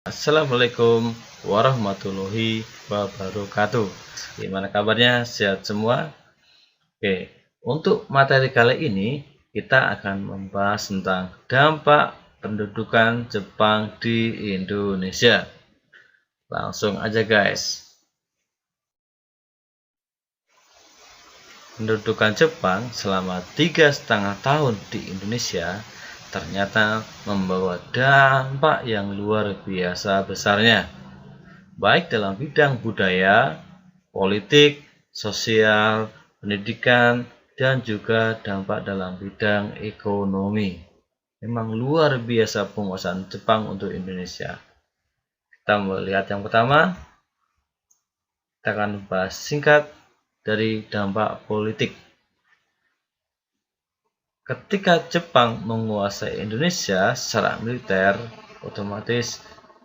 Assalamualaikum warahmatullahi wabarakatuh. Gimana kabarnya? Sehat semua? Oke, untuk materi kali ini kita akan membahas tentang dampak pendudukan Jepang di Indonesia. Langsung aja guys. Pendudukan Jepang selama 3,5 tahun di Indonesia ternyata membawa dampak yang luar biasa besarnya, baik dalam bidang budaya, politik, sosial, pendidikan, dan juga dampak dalam bidang ekonomi. Memang luar biasa penguasaan Jepang untuk Indonesia. Kita melihat yang pertama, kita akan bahas singkat dari dampak politik. Ketika Jepang menguasai Indonesia secara militer, otomatis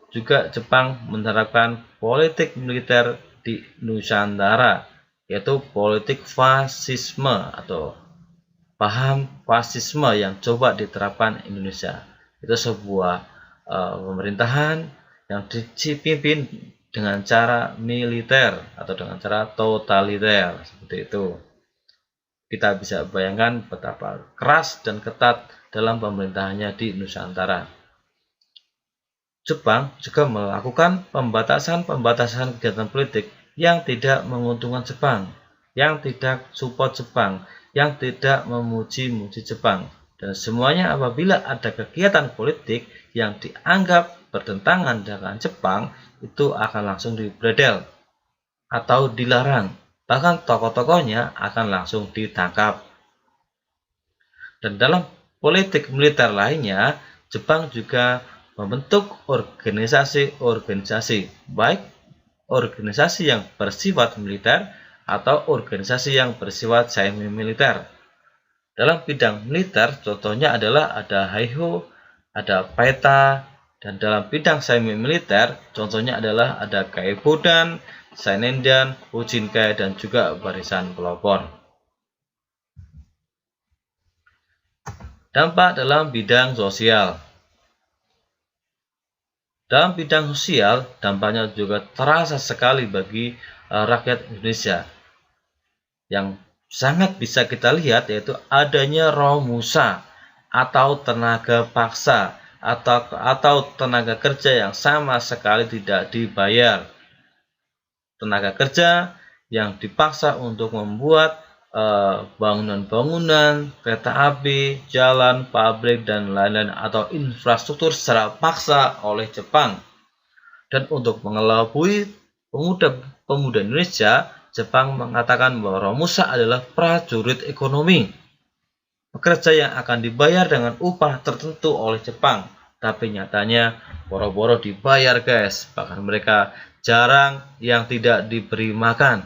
juga Jepang menerapkan politik militer di Nusantara, yaitu politik fasisme atau paham fasisme yang coba diterapkan Indonesia. Itu sebuah pemerintahan yang dipimpin dengan cara militer atau dengan cara totaliter, seperti itu. Kita bisa bayangkan betapa keras dan ketat dalam pemerintahannya di Nusantara. Jepang juga melakukan pembatasan kegiatan politik yang tidak menguntungkan Jepang, yang tidak support Jepang, yang tidak memuji-muji Jepang. Dan semuanya apabila ada kegiatan politik yang dianggap bertentangan dengan Jepang, itu akan langsung dibredel atau dilarang. Bahkan tokoh-tokohnya akan langsung ditangkap. Dan dalam politik militer lainnya, Jepang juga membentuk organisasi-organisasi, baik organisasi yang bersifat militer atau organisasi yang bersifat semi-militer. Dalam bidang militer, contohnya adalah ada Heiho, ada Paeta, dan dalam bidang semi-militer, contohnya adalah ada Kaibodan, Sainendan, Ujinkai, dan juga Barisan Pelopor. Dampak dalam bidang sosial. Dalam bidang sosial, dampaknya juga terasa sekali bagi rakyat Indonesia. Yang sangat bisa kita lihat yaitu adanya romusa atau tenaga paksa atau tenaga kerja yang sama sekali tidak dibayar. Tenaga kerja yang dipaksa untuk membuat bangunan-bangunan, kereta api, jalan, pabrik, dan lain-lain atau infrastruktur secara paksa oleh Jepang. Dan untuk mengelabui pemuda Indonesia, Jepang mengatakan bahwa romusa adalah prajurit ekonomi, pekerja yang akan dibayar dengan upah tertentu oleh Jepang. Tapi nyatanya boro-boro dibayar guys, bahkan mereka jarang yang tidak diberi makan.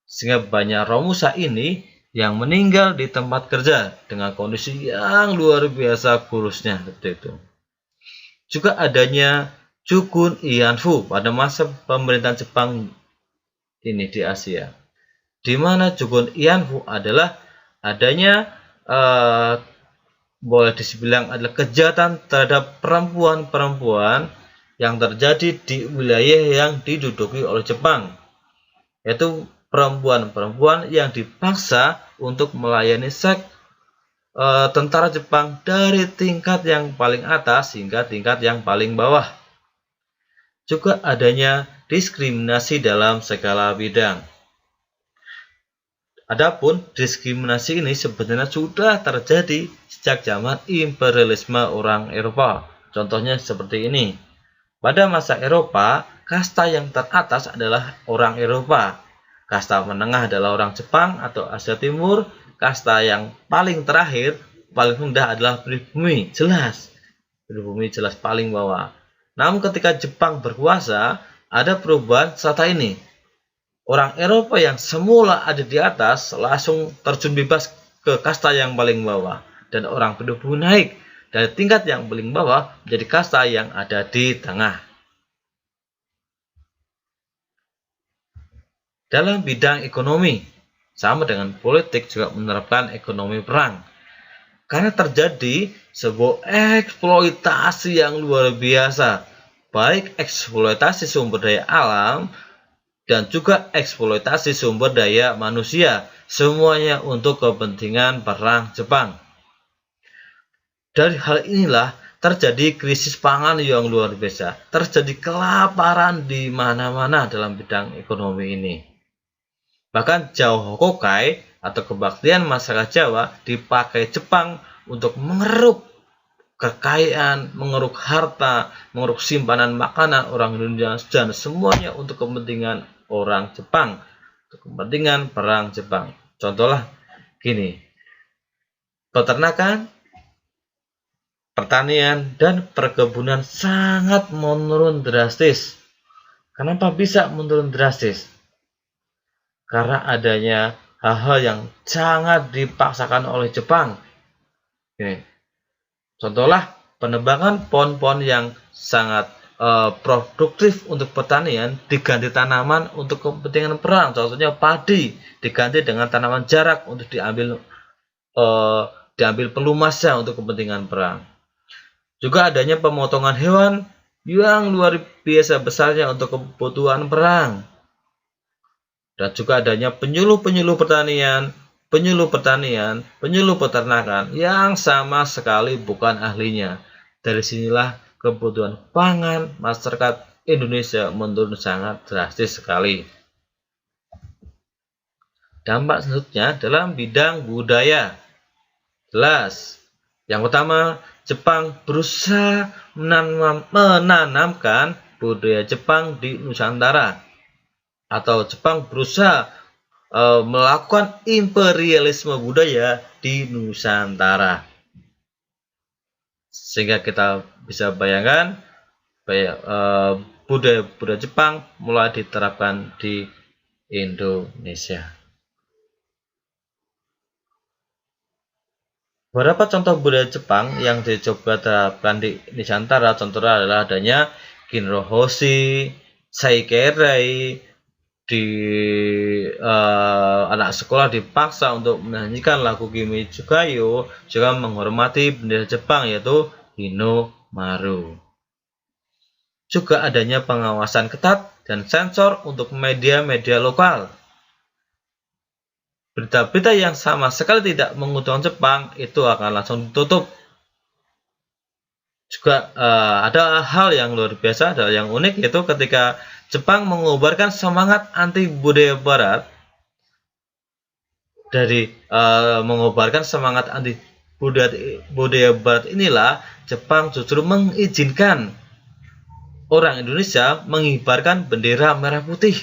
Sehingga banyak romusa ini yang meninggal di tempat kerja dengan kondisi yang luar biasa kurusnya seperti itu. Juga adanya Jugun Ianfu pada masa pemerintahan Jepang ini di Asia, di mana Jugun Ianfu adalah adanya boleh dibilang adalah kejahatan terhadap perempuan-perempuan yang terjadi di wilayah yang diduduki oleh Jepang, yaitu perempuan-perempuan yang dipaksa untuk melayani seks tentara Jepang dari tingkat yang paling atas hingga tingkat yang paling bawah. Juga adanya diskriminasi dalam segala bidang. Adapun diskriminasi ini sebenarnya sudah terjadi sejak zaman imperialisme orang Eropa. Contohnya seperti ini. Pada masa Eropa, kasta yang teratas adalah orang Eropa. Kasta menengah adalah orang Jepang atau Asia Timur. Kasta yang paling terakhir, paling rendah adalah pribumi. Jelas. Pribumi jelas paling bawah. Namun ketika Jepang berkuasa, ada perubahan strata ini. Orang Eropa yang semula ada di atas langsung terjun bebas ke kasta yang paling bawah. Dan orang pribumi naik dari tingkat yang paling bawah menjadi kasta yang ada di tengah. Dalam bidang ekonomi, sama dengan politik juga menerapkan ekonomi perang. Karena terjadi sebuah eksploitasi yang luar biasa baik eksploitasi sumber daya alam dan juga eksploitasi sumber daya manusia, semuanya untuk kepentingan perang Jepang. Dari hal inilah terjadi krisis pangan yang luar biasa, terjadi kelaparan di mana-mana dalam bidang ekonomi ini. Bahkan Jao Hokokai atau kebaktian masyarakat Jawa dipakai Jepang untuk mengeruk kekayaan, mengeruk harta, mengeruk simpanan makanan orang Indonesia, dan semuanya untuk kepentingan orang Jepang, untuk kepentingan perang Jepang. Contohlah gini, peternakan, pertanian, dan perkebunan sangat menurun drastis. Kenapa bisa menurun drastis? Karena adanya hal-hal yang sangat dipaksakan oleh Jepang. Gini, contohlah penebangan pohon-pohon yang sangat produktif untuk pertanian diganti tanaman untuk kepentingan perang. Contohnya padi diganti dengan tanaman jarak untuk diambil pelumasnya untuk kepentingan perang. Juga adanya pemotongan hewan yang luar biasa besarnya untuk kebutuhan perang. Dan juga adanya penyuluh pertanian, penyuluh peternakan yang sama sekali bukan ahlinya. Dari sinilah kebutuhan pangan masyarakat Indonesia menurun sangat drastis sekali. Dampak selanjutnya dalam bidang budaya. Jelas. Yang pertama, Jepang berusaha menanamkan budaya Jepang di Nusantara. Atau Jepang berusaha melakukan imperialisme budaya di Nusantara. Sehingga kita bisa bayangkan budaya Jepang mulai diterapkan di Indonesia. Beberapa contoh budaya Jepang yang dicoba terapkan di Nusantara contohnya adalah adanya Kinrohoshi, Saikerei, di anak sekolah dipaksa untuk menyanyikan lagu Kimi Chugayo, juga menghormati bendera Jepang yaitu Hinomaru. Juga adanya pengawasan ketat dan sensor untuk media-media lokal. Berita-berita yang sama sekali tidak menguntungkan Jepang itu akan langsung ditutup. Juga ada hal yang luar biasa, ada yang unik yaitu ketika Jepang mengobarkan semangat anti budaya Barat. Dari mengobarkan semangat anti budaya Barat inilah Jepang justru mengizinkan orang Indonesia mengibarkan bendera merah putih,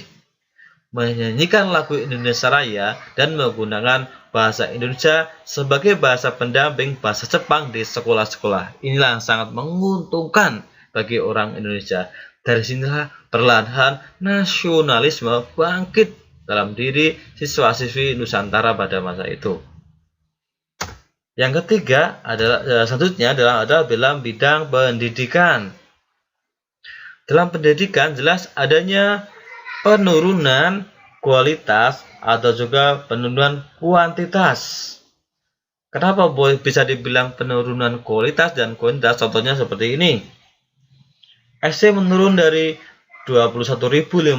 menyanyikan lagu Indonesia Raya, dan menggunakan bahasa Indonesia sebagai bahasa pendamping bahasa Jepang di sekolah-sekolah. Inilah yang sangat menguntungkan bagi orang Indonesia. Dari sinilah perlahan nasionalisme bangkit dalam diri siswa-siswi Nusantara pada masa itu. Yang ketiga adalah selanjutnya adalah dalam bidang pendidikan. Dalam pendidikan jelas adanya penurunan kualitas atau juga penurunan kuantitas. Kenapa bisa dibilang penurunan kualitas dan kuantitas? Contohnya seperti ini. SC menurun dari 21.500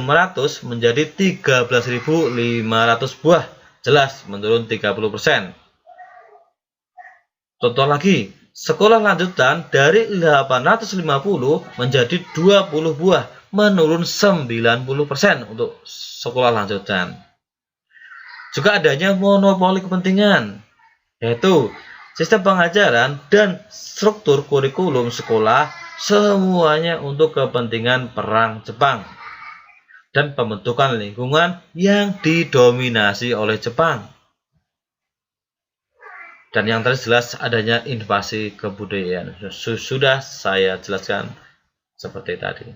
menjadi 13.500 buah. Jelas menurun 30%. Contoh lagi, sekolah lanjutan dari 850 menjadi 20 buah, menurun 90% untuk sekolah lanjutan. Juga adanya monopoli kepentingan, yaitu sistem pengajaran dan struktur kurikulum sekolah semuanya untuk kepentingan perang Jepang dan pembentukan lingkungan yang didominasi oleh Jepang. Dan yang jelas adanya invasi kebudayaan. Sudah saya jelaskan seperti tadi.